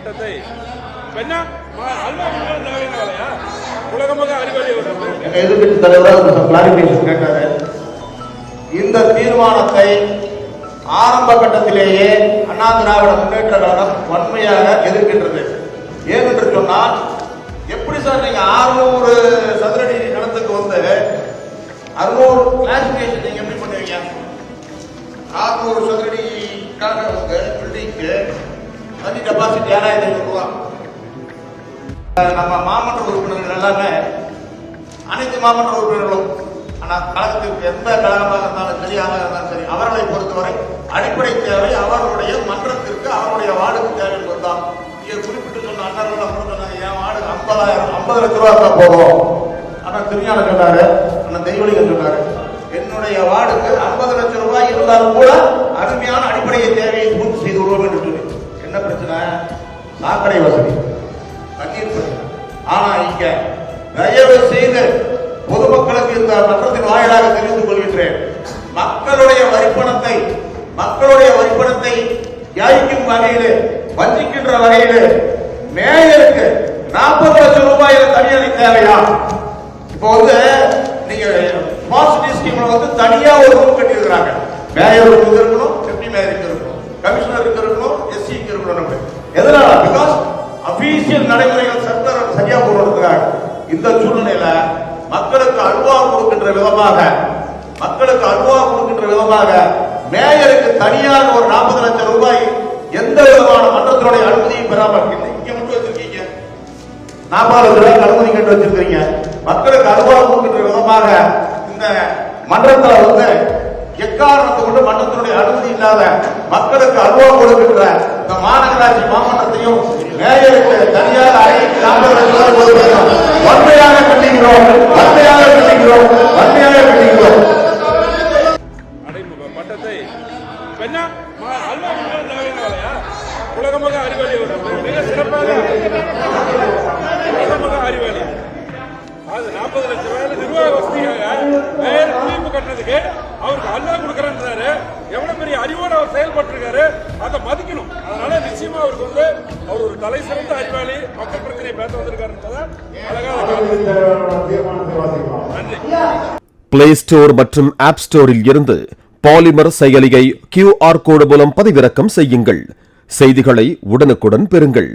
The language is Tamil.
பட்டத்தை எதிர்கட்சி தலைவர் கேட்டாரு. இந்த தீர்மானத்தை ஆரம்ப கட்டத்திலேயே அண்ணா திராவிட முன்னேற்ற கழகம் வன்மையாக எதிர்க்கின்றது. ஏனென்று சொன்னால், எப்படி சார் நீங்க 600 சதுரடி நிலத்துக்கு வந்து 600 கிளாசிபிகேஷன் நீங்க எப்படி பண்ணுவீங்க? 600 சதுரடிக்காக வந்து பில்டிங்க்கு தனி டெபாசிட் 7500 ரூபாய். நம்ம மாமன்ற உறுப்பினர்கள் எல்லாமே, அனைத்து மாமன்ற உறுப்பினர்களும் கழகத்திற்கு எந்த கழகமாக இருந்தாலும் சரி, இருந்தாலும் சரி, அவர்களை பொறுத்தவரை அடிப்படை தேவை அவர்களுடைய மன்றத்திற்கு அவருடைய வார்டுக்கு தேவை என்பதுதான். இங்கே குறிப்பிட்டு சொன்ன அண்ணர்கள் என் வார்டு 50 லட்சம் ரூபாய் தான் போதும். அண்ணன் திருஞான சொன்னாரு, அண்ணன் தெய்வலிங்க சொன்னாரு, என்னுடைய வார்டுக்கு 50 லட்சம் ரூபாய் இருந்தாலும் கூட அருமையான அடிப்படை தேவையை பூர்த்தி செய்து விடுவோம் என்று சொல்லி. என்ன பிரச்சனை? சாக்கடை வசதி, தண்ணீர் பிரச்சனை. ஆனா இங்க தயவு செய்து பொதுமக்களுக்கு இந்த மன்றத்தின் வாயிலாக தெரிவித்துக் கொள்கின்றேன், மக்களுடைய வரிப்பணத்தை யாய்க்கும் வகையில், வஞ்சிக்கின்ற வகையில் மேயருக்கு 40 லட்சம் ரூபாயில தனியாரி தேவையா? இப்போ வந்து நீங்க பாசிட்டி ஸ்கீம்ல வந்து தனியா ஒரு ரூம் கட்டி இருக்கிறாங்க. மேயருக்கு இருக்கணும், டெப்டி மேயருக்கு இருக்கணும், கமிஷனருக்கு இருக்கணும், எஸ்சிக்கு இருக்கணும். எதனால? பிகாஸ் அபிஷியல் நடைமுறைகள் சட்டம் சரியா போடுறதுக்காக. இந்த சூழ்நிலையில மக்களுக்கு அல்வா கொடுக்கின்ற விதமாக மேயருக்கு தனியாக ஒரு 40 லட்சம் ரூபாய் எந்த விதமான மன்றத்தினுடைய அனுமதியும் பெறாமல் இங்க மட்டும் வச்சிருக்கீங்க. 40 லட்சம் ரூபாய் அனுமதி கேட்டு வச்சிருக்கீங்க. மக்களுக்கு அல்வா கொடுக்கின்ற விதமாக இந்த மன்றத்தில் வந்து எக்காரணத்தை கொண்டு மன்றத்தினுடைய அனுமதி இல்லாத மக்களுக்கு அல்வா கொடுக்கின்ற இந்த மாநகராட்சி மாமன்றத்தையும் மேயருக்கு தனியாக 40 லட்சம் ரூபாய் கொடுக்கிறோம். வன்மையாக கண்டிக்கிறோம். பட்டத்தை உலகமாக அறிவாளி, மிக சிறப்பாக உலகமாக அறிவாளி. அது 40 லட்சம் ரூபாய் நிர்வாக வசதியாக மேயர் குடியிருப்பு கட்டுறதுக்கு அவருக்கு அல்லா கொடுக்கறாரு. எவ்வளவு பெரிய அறிவோடு அவர் செயல்பட்டிருக்காரு, அதை மதிக்கணும். அதனால நிச்சயமா அவருக்கு வந்து அவர் ஒரு தலை சிறந்த அறிவாளி, மக்கள் பிரச்சனையை பேச வந்திருக்காரு. நன்றி. பிளே ஸ்டோர் மற்றும் ஆப் ஸ்டோரில் இருந்து பாலிமர் செயலியை QR கோடு மூலம் பதிவிறக்கம் செய்யுங்கள். செய்திகளை உடனுக்குடன் பெறுங்கள்.